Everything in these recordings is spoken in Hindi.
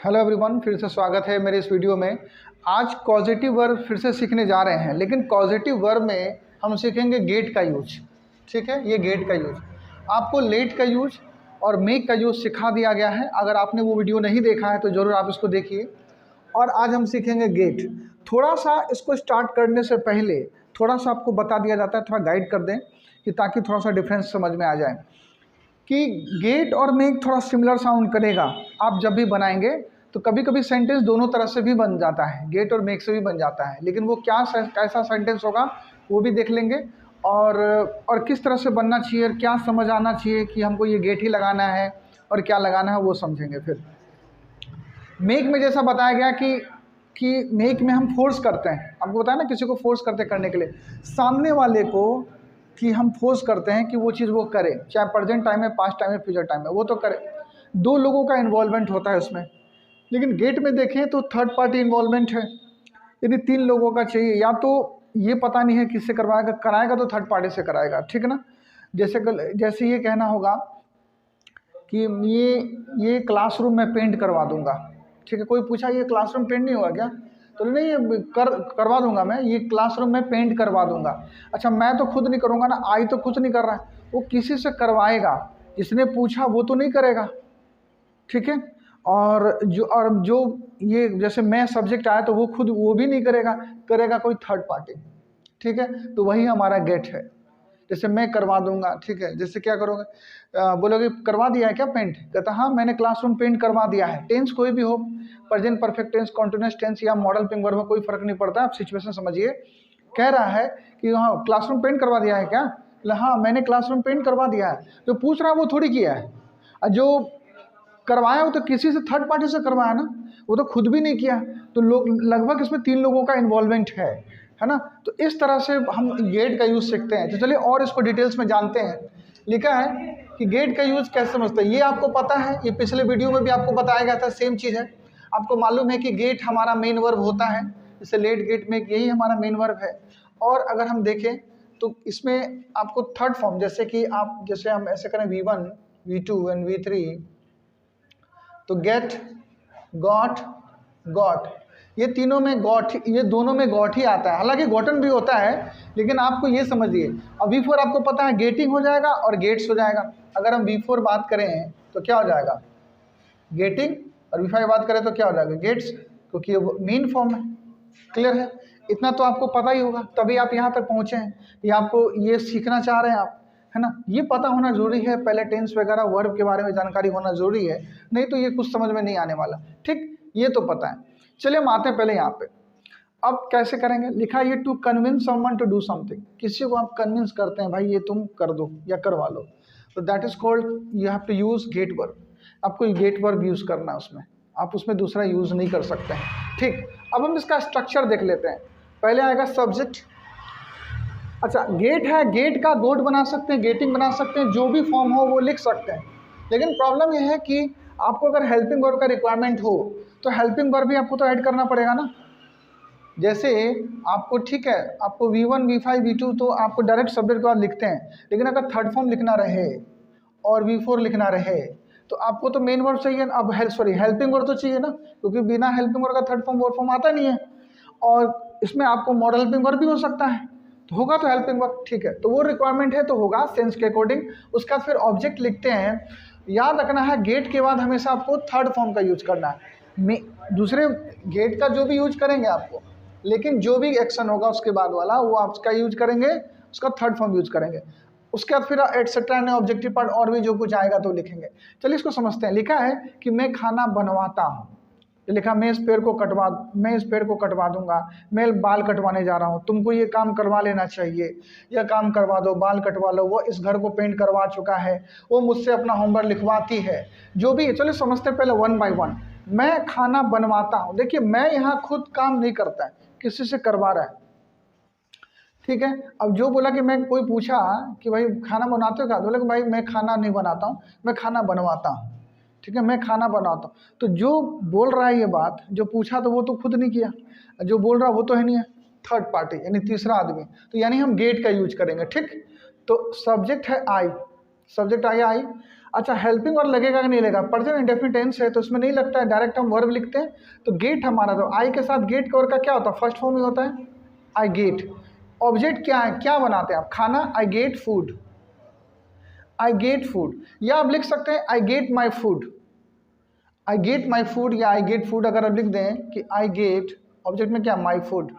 हेलो एवरीवन, फिर से स्वागत है मेरे इस वीडियो में। आज कॉजेटिव वर्ब फिर से सीखने जा रहे हैं, लेकिन कॉजेटिव वर्ब में हम सीखेंगे गेट का यूज। ठीक है, ये गेट का यूज आपको लेट का यूज और मेक का यूज सिखा दिया गया है। अगर आपने वो वीडियो नहीं देखा है तो ज़रूर आप इसको देखिए। और आज हम सीखेंगे गेट। थोड़ा सा इसको स्टार्ट करने से पहले थोड़ा सा आपको बता दिया जाता है, थोड़ा गाइड कर दें कि ताकि थोड़ा सा डिफरेंस समझ में आ जाए कि गेट और मेक थोड़ा सिमिलर साउंड करेगा। आप जब भी बनाएंगे तो कभी कभी सेंटेंस दोनों तरह से भी बन जाता है, गेट और मेक से भी बन जाता है, लेकिन वो कैसा सेंटेंस होगा वो भी देख लेंगे। और किस तरह से बनना चाहिए, क्या समझ आना चाहिए कि हमको ये गेट ही लगाना है और क्या लगाना है वो समझेंगे। फिर मेक में जैसा बताया गया कि मेक में हम फोर्स करते हैं। आपको बताया ना, किसी को फोर्स करते करने के लिए, सामने वाले को कि हम फोर्स करते हैं कि वो चीज़ वो करे, चाहे प्रेजेंट टाइम में, पास्ट टाइम में, फ्यूचर टाइम में, वो तो करे। दो लोगों का इन्वॉल्वमेंट होता है उसमें। लेकिन गेट में देखें तो थर्ड पार्टी इन्वॉल्वमेंट है। यदि तीन लोगों का चाहिए, या तो ये पता नहीं है किससे करवाएगा, कराएगा तो थर्ड पार्टी से कराएगा। ठीक है ना। जैसे ये कहना होगा कि ये क्लासरूम में पेंट करवा दूंगा। ठीक है, कोई पूछा ये क्लासरूम पेंट नहीं होगा क्या, तो नहीं, ये करवा दूंगा मैं, ये क्लासरूम में पेंट करवा दूंगा। अच्छा, मैं तो खुद नहीं करूंगा ना, आई तो खुद नहीं कर रहा है, वो किसी से करवाएगा। जिसने पूछा वो तो नहीं करेगा। ठीक है। और जो ये जैसे मैं सब्जेक्ट आया तो वो खुद वो भी नहीं करेगा, करेगा कोई थर्ड पार्टी। ठीक है, तो वही हमारा गेट है। जैसे मैं करवा दूंगा, ठीक है, जैसे क्या करोगे, बोलोगे करवा दिया है क्या पेंट, कहता हाँ मैंने क्लासरूम पेंट करवा दिया है। टेंस कोई भी हो, present perfect tense, continuous tense या मॉडल पिंग वर्ब में कोई फर्क नहीं पड़ता। आप सिचुएशन समझिए। कह रहा है कि हाँ क्लासरूम पेंट करवा दिया है क्या, हाँ मैंने क्लासरूम पेंट करवा दिया है। जो पूछ रहा है वो थोड़ी किया है, और जो करवाया वो तो किसी से थर्ड पार्टी से करवाया ना, वो तो खुद भी नहीं किया। तो लोग लगभग इसमें तीन लोगों का इन्वॉल्वमेंट है ना। तो इस तरह से हम गेट का यूज़ सीखते हैं। तो चलिए और इसको डिटेल्स में जानते हैं। लिखा है कि गेट का यूज़ कैसे समझते हैं, ये आपको पता है, ये पिछले वीडियो में भी आपको बताया गया था, सेम चीज़ है। आपको मालूम है कि गेट हमारा मेन वर्ब होता है, जैसे लेट गेट में यही हमारा मेन वर्ब है। और अगर हम देखें तो इसमें आपको थर्ड फॉर्म, जैसे हम ऐसे करें V1, V2 एंड V3, तो गेट, गॉट, गॉट, ये तीनों में गॉट, ये दोनों में गॉट ही आता है। हालांकि गॉटन भी होता है, लेकिन आपको ये समझिए, अब V4 आपको पता है गेटिंग हो जाएगा और गेट्स हो जाएगा। अगर हम V4 बात करें तो क्या हो जाएगा, गेटिंग, और V5 बात करें तो क्या हो जाएगा, गेट्स, क्योंकि ये मेन फॉर्म है। क्लियर है, इतना तो आपको पता ही होगा, तभी आप यहाँ तक पहुँचे हैं, या आपको ये सीखना चाह रहे हैं आप, है ना। ये पता होना जरूरी है, पहले टेंस वगैरह वर्ब के बारे में जानकारी होना जरूरी है, नहीं तो ये कुछ समझ में नहीं आने वाला। ठीक, ये तो पता है। चलिए हम आते हैं पहले यहाँ पे। अब कैसे करेंगे, लिखा है ये to convince someone to do something. किसी को आप कन्विंस करते हैं, भाई ये तुम कर दो या करवा लो, तो that is called, you have to use get verb. आपको गेट वर्ब यूज करना है उसमें, आप उसमें दूसरा यूज नहीं कर सकते हैं। ठीक, अब हम इसका स्ट्रक्चर देख लेते हैं। पहले आएगा सब्जेक्ट। अच्छा, गेट है, गेट का गोट बना सकते हैं, गेटिंग बना सकते हैं, जो भी फॉर्म हो वो लिख सकते हैं। लेकिन प्रॉब्लम यह है कि आपको अगर हेल्पिंग वर्ब का रिक्वायरमेंट हो तो हेल्पिंग वर्ब भी आपको तो ऐड करना पड़ेगा ना। जैसे आपको, ठीक है, आपको V1, V5, V2 तो आपको डायरेक्ट सब्जेक्ट के बाद लिखते हैं, लेकिन अगर थर्ड फॉर्म लिखना रहे और V4 लिखना रहे तो आपको तो मेन वर्ब चाहिए। अब हेल्पिंग वर्ब तो चाहिए ना, क्योंकि बिना हेल्पिंग वर्ब का थर्ड फॉर्म वर्ब फॉर्म आता नहीं है। और इसमें आपको मॉडल हेल्पिंग वर्ब भी हो सकता है, तो होगा तो हेल्पिंग वर्ब। ठीक है, तो वो रिक्वायरमेंट है तो होगा सेंस के अकॉर्डिंग। उसका फिर ऑब्जेक्ट लिखते हैं। याद रखना है गेट के बाद हमेशा आपको थर्ड फॉर्म का यूज करना है। दूसरे गेट का जो भी यूज करेंगे आपको, लेकिन जो भी एक्शन होगा उसके बाद वाला वो आपका यूज करेंगे, उसका थर्ड फॉर्म यूज करेंगे। उसके बाद फिर एटसेट्रा ने ऑब्जेक्टिव पार्ट और भी जो कुछ आएगा तो लिखेंगे। चलिए इसको समझते हैं। लिखा है कि मैं खाना बनवाता हूँ, लिखा मैं इस पेड़ को कटवा दूंगा, मैं बाल कटवाने जा रहा हूँ, तुमको ये काम करवा लेना चाहिए, यह काम करवा दो, बाल कटवा लो, वो इस घर को पेंट करवा चुका है, वो मुझसे अपना होमवर्क लिखवाती है, जो भी है। चलिए समझते हैं पहले वन बाय वन। मैं खाना बनवाता हूँ, देखिए मैं यहाँ खुद काम नहीं करता है, किसी से करवा रहा है। ठीक है, अब जो बोला कि मैं, कोई पूछा कि भाई खाना बनाते हो क्या, बोले कि भाई मैं खाना नहीं बनाता हूँ, मैं खाना बनवाता हूँ। ठीक है, मैं खाना बनाता हूँ। तो जो बोल रहा है ये बात, जो पूछा तो वो तो खुद नहीं किया, जो बोल रहा वो तो है नहीं है, थर्ड पार्टी यानी तीसरा आदमी। तो यानी हम गेट का यूज करेंगे। ठीक, तो सब्जेक्ट है आई, सब्जेक्ट आ गया आई। अच्छा हेल्पिंग वर्ब लगेगा कि नहीं लगेगा? प्रेजेंट इंडेफिनिट टेंस है तो इसमें नहीं लगता है, डायरेक्ट हम वर्ब लिखते हैं। तो गेट हमारा, तो आई के साथ गेट का क्या होता है? फर्स्ट फॉर्म ही होता है आई गेट। ऑब्जेक्ट क्या है, क्या बनाते हैं आप? खाना, I get food, I get food. या आप लिख सकते हैं I get my food, I get my food या आई गेट फूड। अगर आप लिख दें कि आई गेट, ऑब्जेक्ट में क्या, माई फूड,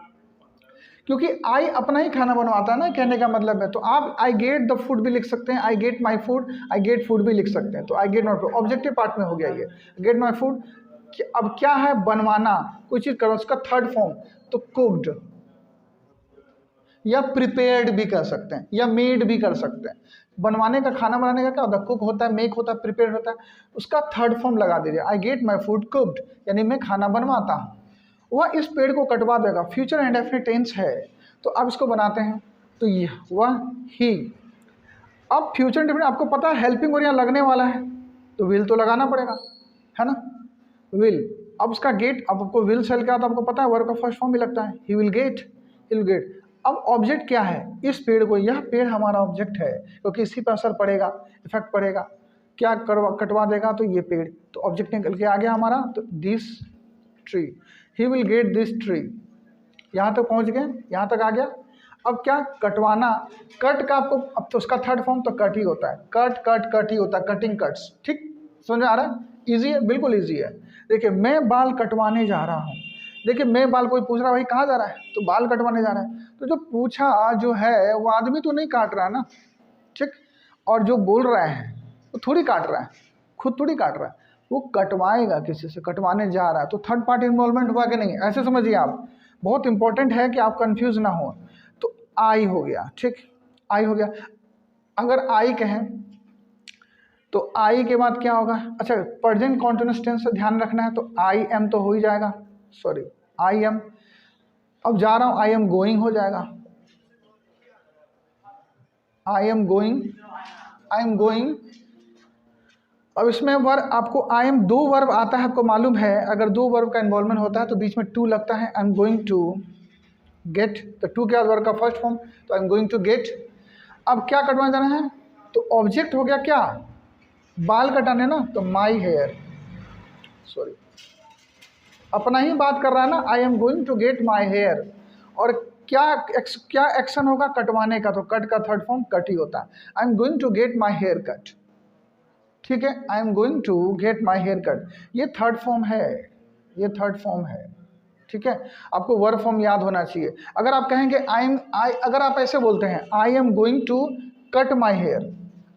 क्योंकि आई अपना ही खाना बनवाता है ना, कहने का मतलब है। तो आप आई गेट द फूड भी लिख सकते हैं, I get my food, I get food भी लिख सकते हैं। तो I get my food objective part में हो गया ये, गेट माई फूड। अब क्या है, बनवाना, कोई चीज़ करो, उसका थर्ड फॉर्म तो कुक्ड या प्रिपेयर्ड भी कर सकते हैं या मेड भी कर सकते हैं। बनवाने का, खाना बनाने का क्या होता है? कुक होता है, मेक होता है, प्रिपेयर होता है। उसका थर्ड फॉर्म लगा दीजिए, I get my food cooked, यानी मैं खाना बनवाता हूँ। वह इस पेड़ को कटवा देगा, फ्यूचर इंडेफिनिट टेंस है। तो अब इसको बनाते हैं, तो ये वह ही। अब फ्यूचर इंडेफिनिट आपको पता है हेल्पिंग और यहाँ लगने वाला है, तो विल तो लगाना पड़ेगा, है ना, विल। अब उसका गेट, अब आपको विल सेल क्या होता है आपको पता है, वर्ब का फर्स्ट फॉर्म भी लगता है, he will get, he will get. अब ऑब्जेक्ट क्या है, इस पेड़ को, यह पेड़ हमारा ऑब्जेक्ट है, क्योंकि इसी पर असर पड़ेगा, इफेक्ट पड़ेगा। क्या कटवा देगा, तो ये पेड़, तो ऑब्जेक्ट निकल के आ गया हमारा, तो this tree, he will get this tree. यहाँ तक पहुँच गए, यहाँ तक आ गया। अब क्या, कटवाना, कट का आपको, अब तो उसका थर्ड फॉर्म तो कट ही होता है, कट कट कट ही होता है, कटिंग कट्स। ठीक, समझ में आ रहा है? ईजी है, बिल्कुल ईजी है। देखिए मैं बाल कटवाने जा रहा हूँ, देखिए मैं बाल, कोई पूछ रहा है भाई कहाँ जा रहा है, तो बाल कटवाने जा रहा है। तो जो पूछा जो है वो आदमी तो नहीं काट रहा है ना, ठीक, और जो बोल रहा है वो थोड़ी काट रहा है, खुद थोड़ी काट रहा है, वो कटवाएगा किसी से, कटवाने जा रहा है। तो थर्ड पार्टी इन्वॉल्वमेंट हुआ कि नहीं, ऐसे समझिए आप, बहुत इंपॉर्टेंट है कि आप कंफ्यूज ना हो। तो आई हो गया, ठीक, आई हो गया। अगर आई कहें तो आई के बाद क्या होगा, अच्छा प्रेजेंट कॉन्टिन्यूअस टेंस से ध्यान रखना है, तो आई एम तो हो ही जाएगा, सॉरी आई एम। अब जा रहा हूं, आई एम गोइंग हो जाएगा, आई am going, I am going. अब इसमें वर्ब आपको, आई एम दो वर्ब आता है, आपको मालूम है, अगर दो वर्ब का इन्वॉल्वमेंट होता है तो बीच में टू लगता है। I am going to get, तो टू क्या वर्ब का फर्स्ट फॉर्म, तो I am going to get. अब क्या कटवाने जाना है, तो ऑब्जेक्ट हो गया क्या, बाल कटाने ना, तो माई हेयर, सॉरी अपना ही बात कर रहा है ना, I am going to get my hair. और क्या क्या एक्शन होगा, कटवाने का, तो कट का थर्ड फॉर्म कट ही होता है, I am going to get my hair cut. ठीक है, I am going to get my hair cut, ये थर्ड फॉर्म है, ये थर्ड फॉर्म है। ठीक है, आपको वर्ब फॉर्म याद होना चाहिए। अगर आप कहेंगे अगर आप ऐसे बोलते हैं, I am going to cut my hair,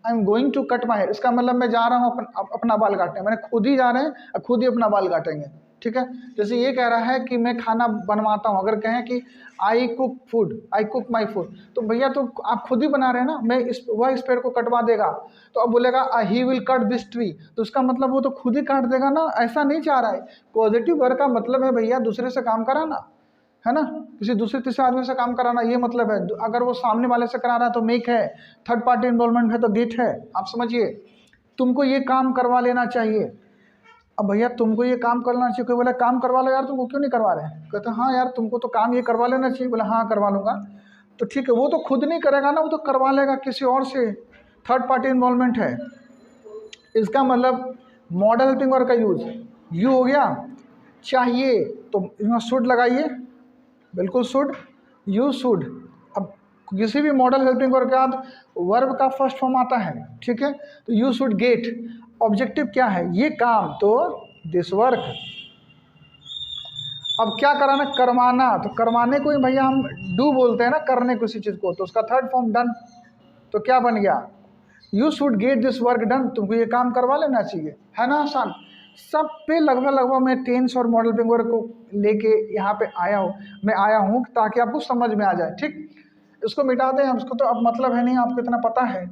I am going to cut my hair, इसका मतलब मैं जा रहा हूँ अपना बाल काटने, मैंने खुद ही जा रहे हैं, खुद ही अपना बाल काटेंगे। ठीक है, जैसे ये कह रहा है कि मैं खाना बनवाता हूँ, अगर कहें कि I cook food, I cook my food, तो भैया तो आप खुद ही बना रहे हैं ना, मैं वह इस पेड़ को कटवा देगा, तो अब बोलेगा he will cut this tree, तो उसका मतलब वो तो खुद ही काट देगा ना, ऐसा नहीं चाह रहा है। पॉजिटिव वर्ब का मतलब है भैया दूसरे से काम कराना, है ना, किसी दूसरे तीसरे आदमी से काम कराना, ये मतलब है। अगर वो सामने वाले से करा रहा है तो मेक है, थर्ड पार्टी इन्वॉल्वमेंट है तो गेट है। आप समझिए, तुमको ये काम करवा लेना चाहिए। अब भैया तुमको ये काम करना चाहिए, कोई बोला काम करवा लो यार, तुमको क्यों नहीं करवा रहे हैं, कहते हाँ यार तुमको तो काम ये करवा लेना चाहिए, बोला हाँ करवा लूँगा, तो ठीक है, वो तो खुद नहीं करेगा ना, वो तो करवा लेगा किसी और से, थर्ड पार्टी इन्वॉल्वमेंट है। इसका मतलब मॉडल हेल्पिंग वर्ब का यूज यू हो गया, चाहिए तो इसमें शुड लगाइए, बिल्कुल शुड, यू शुड। अब किसी भी मॉडल हेल्पिंग वर्ब के बाद वर्ब का फर्स्ट फॉर्म आता है, ठीक है, तो यू शुड गेट, ऑब्जेक्टिव क्या है, ये काम, तो दिस वर्क। अब क्या कराना, करवाना, तो करवाने को ही भैया हम डू बोलते हैं ना, करने किसी चीज़ को, तो उसका थर्ड फॉर्म डन, तो क्या बन गया, you should get this work done, तुमको ये काम करवा लेना चाहिए, है ना आसान। सब पे लगभग मैं टेंस और मॉडल हेल्पिंग वर्ब को लेके यहाँ पे आया हूँ ताकि आपको समझ में आ जाए। ठीक, इसको मिटा दें, उसको तो अब मतलब है नहीं, आपको इतना पता है।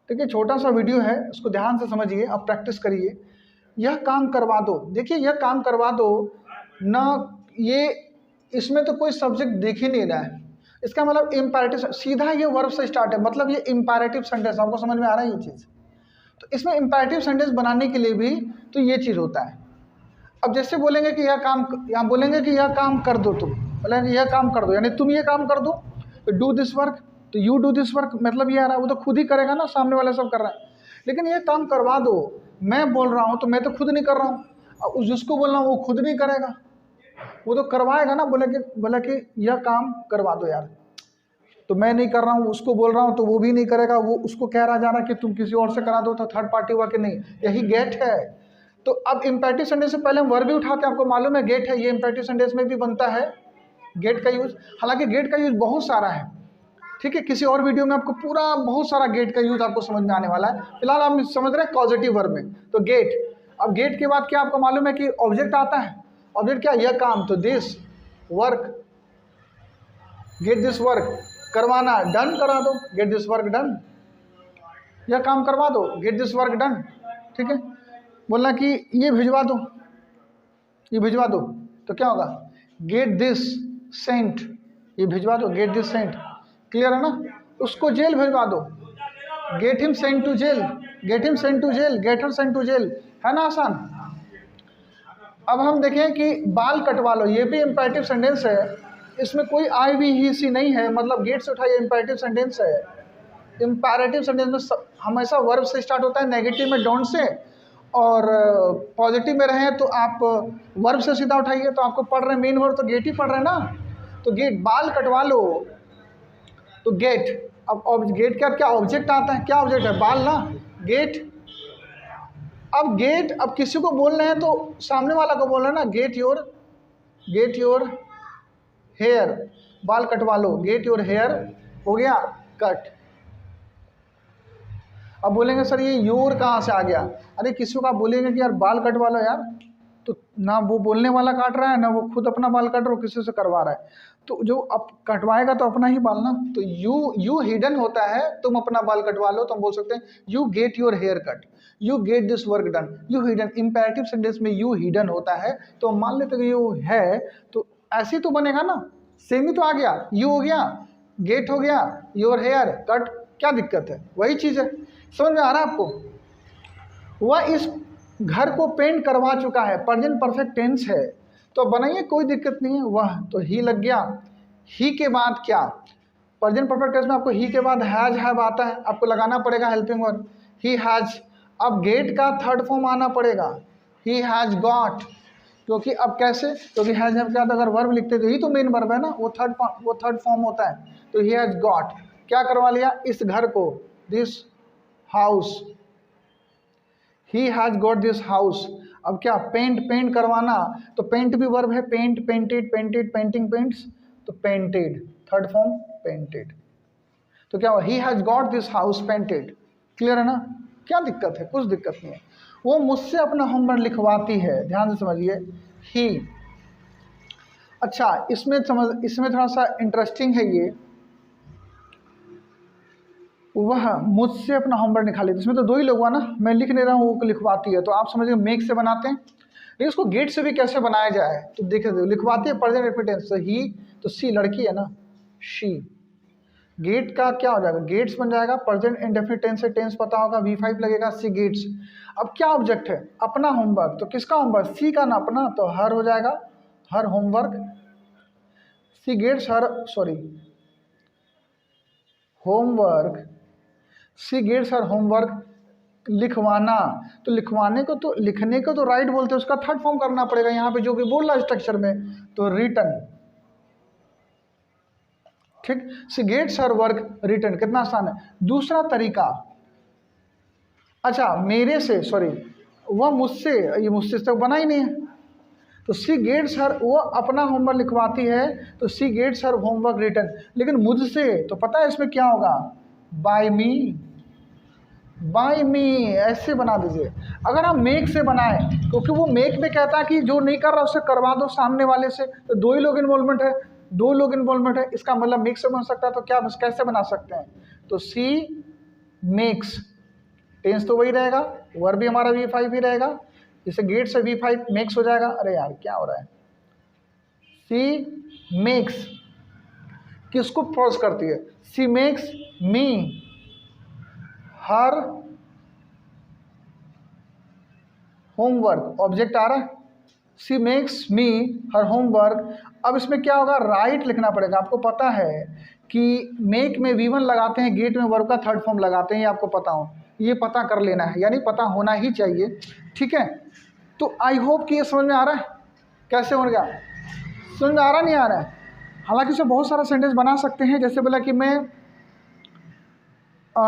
देखिए छोटा सा वीडियो है, इसको ध्यान से समझिए, आप प्रैक्टिस करिए। यह काम करवा दो, देखिए यह काम करवा दो ना, ये इसमें तो कोई सब्जेक्ट दिख ही नहीं रहा है, इसका मतलब इम्पैरेटिव, सीधा ये वर्ब से स्टार्ट है, मतलब ये इम्पैरेटिव सेंटेंस, आपको समझ में आ रहा है ये चीज़। तो इसमें इम्पैरेटिव सेंटेंस बनाने के लिए भी तो ये चीज़ होता है। अब जैसे बोलेंगे कि यह काम, यहाँ बोलेंगे कि यह काम कर दो, तुम बोलेंगे यह काम कर दो, यानी तुम ये काम कर दो, तो डू दिस वर्क, तो यू डू दिस वर्क, मतलब ये आ रहा है वो तो खुद ही करेगा ना, सामने वाला सब कर रहा है। लेकिन ये काम करवा दो, मैं बोल रहा हूँ तो मैं तो खुद नहीं कर रहा हूँ, अब जिसको बोल रहा हूँ वो खुद नहीं करेगा, वो तो करवाएगा ना, बोले कि यह काम करवा दो यार, तो मैं नहीं कर रहा हूँ, उसको बोल रहा हूँ तो वो भी नहीं करेगा, वो उसको कह रहा जा रहा कि तुम किसी और से करा दो, तो थर्ड पार्टी हुआ कि नहीं, यही गेट है। तो अब इम्पेरेटिव सेंटेंस से पहले हम वर्ब भी उठाते हैं, आपको मालूम है गेट है, ये इम्पेरेटिव सेंटेंस में भी बनता है गेट का यूज। हालांकि गेट का यूज बहुत सारा है, ठीक है, किसी और वीडियो में आपको पूरा बहुत सारा गेट का यूज आपको समझ में आने वाला है। फिलहाल हम समझ रहे हैं पॉजिटिव वर्ब में, तो गेट। अब गेट के बाद क्या आपको मालूम है कि ऑब्जेक्ट आता है, ऑब्जेक्ट क्या, यह काम, तो this work, gate this work, करवाना, डन करा दो, गेट दिस वर्क डन, यह काम करवा दो, गेट दिस वर्क डन, ठीक है। बोलना कि ये भिजवा दो, ये भिजवा दो, तो क्या होगा, गेट दिस सेंट, ये भिजवा दो, गेट दिस सेंट, क्लियर है ना। उसको जेल भिजवा दो, get him sent to jail, get him sent to jail, get her sent to jail, है ना आसान। अब हम देखें कि बाल कटवा लो, ये भी इम्पेरेटिव सेंटेंस है, इसमें कोई आई भी ही सी नहीं है, मतलब गेट से उठा, ये इम्पेरेटिव सेंटेंस है। इम्पेरेटिव सेंटेंस में हमेशा वर्ब से स्टार्ट होता है, नेगेटिव में डोंट से, और पॉजिटिव में रहे तो आप वर्ब से सीधा उठाइए, तो आपको पढ़ रहे हैं मेन वर्ब तो गेट ही पढ़ रहे हैं ना, तो गेट, बाल कटवा लो, तो गेट। अब गेट का क्या ऑब्जेक्ट आता है, क्या ऑब्जेक्ट है, बाल ना, गेट। अब गेट, अब किसी को बोल रहे हैं तो सामने वाला को बोल रहे हैं ना, गेट योर हेयर, बाल कटवा लो, गेट योर हेयर हो गया कट। अब बोलेंगे सर ये योर कहाँ से आ गया, अरे किसी को आप बोलेंगे कि यार बाल कटवा लो यार, तो ना वो बोलने वाला काट रहा है, ना वो खुद अपना बाल काट रहा है, किसी से करवा रहा है, तो जो अब कटवाएगा तो अपना ही बाल ना, तो यू हिडन होता है, तुम अपना बाल कटवा लो, तो हम बोल सकते हैं you get your hair cut, you get this work done, you hidden. Imperative sentence में यू हिडन होता है, तो मान लेते कि यू है, तो ऐसे ही तो बनेगा ना, सेम ही तो आ गया, यू हो गया, गेट हो गया, योर हेयर कट, क्या दिक्कत है, वही चीज़ है। समझ में आ रहा है आपको। वह इस घर को पेंट करवा चुका है, प्रेजेंट परफेक्ट टेंस है, तो बनाइए, कोई दिक्कत नहीं है। वह तो ही लग गया, ही के बाद क्या, प्रेजेंट परफेक्ट टेंस में आपको ही के बाद हैज हैव आता है, आपको लगाना पड़ेगा हेल्पिंग वर्ब, ही हैज। अब गेट का थर्ड फॉर्म आना पड़ेगा, ही हैज गॉट, क्योंकि अब कैसे, क्योंकि हैज हैव के बाद अगर वर्ब लिखते तो ही तो मेन वर्ब है ना, वो थर्ड फॉर्म होता है, तो ही हैज गॉट, क्या करवा लिया, इस घर को, this house, he has got this house. अब क्या, पेंट करवाना, तो पेंट भी वर्ब है, paint, painted, painted, painting, paints, तो पेंटेड, थर्ड फॉर्म पेंटेड, तो क्या हुआ, he has got this house painted, clear है ना, क्या दिक्कत है, कुछ दिक्कत नहीं है। वो मुझसे अपना होमवर्क लिखवाती है, ध्यान से समझिए, ही। अच्छा, इसमें थोड़ा सा इंटरेस्टिंग है ये, वह मुझसे अपना होमवर्क निकाले, इसमें तो दो ही लोग हुआ ना, मैं लिख नहीं रहा हूँ, वो लिखवाती है, तो आप समझिए मेक से बनाते हैं, लेकिन इसको गेट से भी कैसे बनाया जाए, तो देखिए, लिखवाती है प्रेजेंट इंडेफिनिट टेंस, ही तो सी लड़की है ना, शी, गेट का क्या हो जाएगा, गेट्स बन जाएगा, प्रेजेंट इंडेफिनिट टेंस से टेंस पता होगा, V5 लगेगा, सी गेट्स। अब क्या ऑब्जेक्ट है, अपना होमवर्क, तो किसका होमवर्क, सी का ना अपना, तो हर हो जाएगा, हर होमवर्क, सी गेट्स हर, सॉरी होमवर्क, सी गेट्स हर होमवर्क, लिखवाना, तो लिखवाने को, तो लिखने को तो राइट बोलते हैं, उसका थर्ड फॉर्म करना पड़ेगा यहाँ पे, जो कि बोल रहा है स्ट्रक्चर में, तो रिटन, ठीक, सी गेट्स हर वर्क रिटन, कितना आसान है। दूसरा तरीका, अच्छा मेरे से, सॉरी वह मुझसे, ये मुझसे तक बना ही नहीं है, तो सी गेट्स हर, वो अपना होमवर्क लिखवाती है, तो सी गेट्स हर होमवर्क रिटन, लेकिन मुझसे, तो पता है इसमें क्या होगा, बाय मी, बाय मी, ऐसे बना दीजिए। अगर हम मेक से बनाएं, क्योंकि वो मेक में कहता है कि जो नहीं कर रहा उससे करवा दो सामने वाले से, तो दो ही लोग इन्वॉल्वमेंट है, दो लोग इन्वॉल्वमेंट है, इसका मतलब मेक से बन सकता है, तो क्या कैसे बना सकते हैं, तो सी मेक्स, टेंस तो वही रहेगा, वर्ब भी हमारा V5 ही रहेगा, जैसे गेट से V5 मेक्स हो जाएगा। अरे यार क्या हो रहा है, सी मेक्स किसको फोर्स करती है, she makes me her homework, object आ रहा है, she makes me her homework. अब इसमें क्या होगा, राइट लिखना पड़ेगा, आपको पता है कि मेक में V1 लगाते हैं, गेट में वर्ब का थर्ड फॉर्म लगाते हैं, ये आपको पता हो, ये पता कर लेना है, यानी पता होना ही चाहिए। ठीक है, तो आई होप कि ये समझ में आ रहा है कैसे हो गया, समझ में आ रहा नहीं आ रहा है। हालांकि इसे बहुत सारा सेंटेंस बना सकते हैं, जैसे बोला कि मैं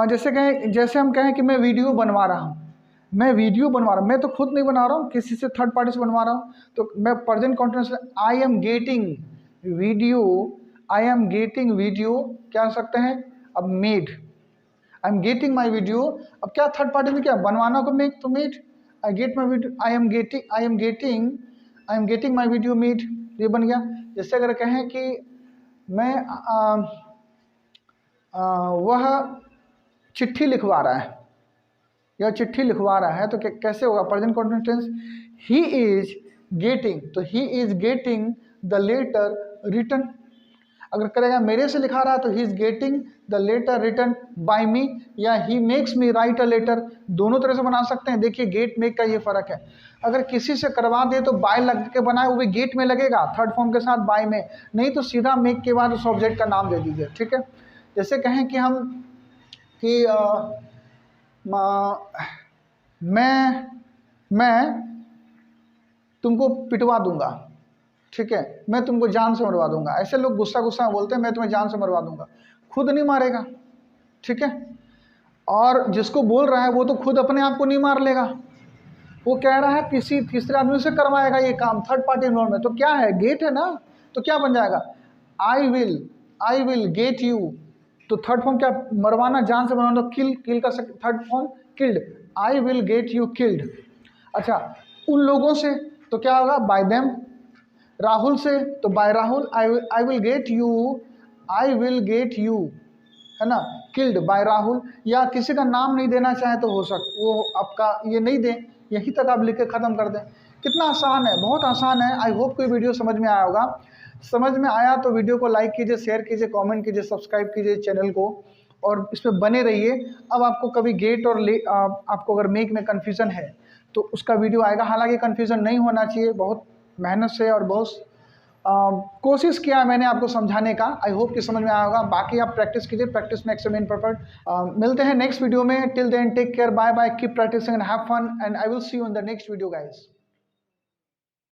जैसे हम कहें कि मैं वीडियो बनवा रहा हूँ, मैं वीडियो बनवा रहा हूँ, मैं तो खुद नहीं बना रहा हूँ, किसी से थर्ड पार्टी से बनवा रहा हूँ, तो मैं present continuous I am getting video, I am getting video क्या हो सकते हैं अब made, I am getting my video. अब क्या थर्ड पार्टी में क्या बनवाना को मेक, तो made, I get my video, I am getting my video made, ये बन गया। जैसे अगर कहें कि मैं वह चिट्ठी लिखवा रहा है या चिट्ठी लिखवा रहा है, तो कैसे होगा present continuous tense, he is getting, तो he is getting the letter written. अगर करेगा मेरे से लिखा रहा है तो he is getting the letter written by me, या he makes me write a letter, दोनों तरह से बना सकते हैं। देखिए गेट मेक का ये फर्क है, अगर किसी से करवा दे तो बाय लग के बनाए, वो भी गेट में लगेगा थर्ड फॉर्म के साथ बाय में, नहीं तो सीधा मेक के बाद उस ऑब्जेक्ट का नाम दे दीजिए। ठीक है, जैसे कहें कि हम कि मैं तुमको पिटवा दूंगा, ठीक है, मैं तुमको जान से मरवा दूंगा। ऐसे लोग गुस्सा गुस्सा बोलते हैं मैं तुम्हें जान से मरवा दूंगा, खुद नहीं मारेगा। ठीक है, और जिसको बोल रहा है वो तो खुद अपने आप को नहीं मार लेगा, वो कह रहा है किसी तीसरे आदमी से करवाएगा ये काम, थर्ड पार्टी इन्वॉल्व में, तो क्या है गेट है ना, तो क्या बन जाएगा आई विल गेट यू, तो थर्ड फॉर्म क्या मरवाना, जान से मरवाना, तो किल का third form killed, I will get you killed. अच्छा, उन लोगों से तो क्या होगा बाय देम, राहुल से तो by Rahul, I will get you है ना किल्ड बाय राहुल। या किसी का नाम नहीं देना चाहे तो हो वो आपका ये नहीं दें, यहीं तक आप लिख के ख़त्म कर दें। कितना आसान है, बहुत आसान है। आई होप कोई वीडियो समझ में आया होगा। समझ में आया तो वीडियो को लाइक कीजिए, शेयर कीजिए, कमेंट कीजिए, सब्सक्राइब कीजिए चैनल को और इस पर बने रहिए। अब आपको कभी गेट और आपको अगर मेक में कन्फ्यूज़न है तो उसका वीडियो आएगा। हालांकि कन्फ्यूज़न नहीं होना चाहिए, बहुत मेहनत से और बहुत कोशिश किया मैंने आपको समझाने का। आई होप कि समझ में आया होगा। बाकी आप प्रैक्टिस कीजिए, practice makes a man perfect. मिलते हैं नेक्स्ट वीडियो में। Till then take care, bye bye, keep practicing and have fun, and I will see you in the next video guys.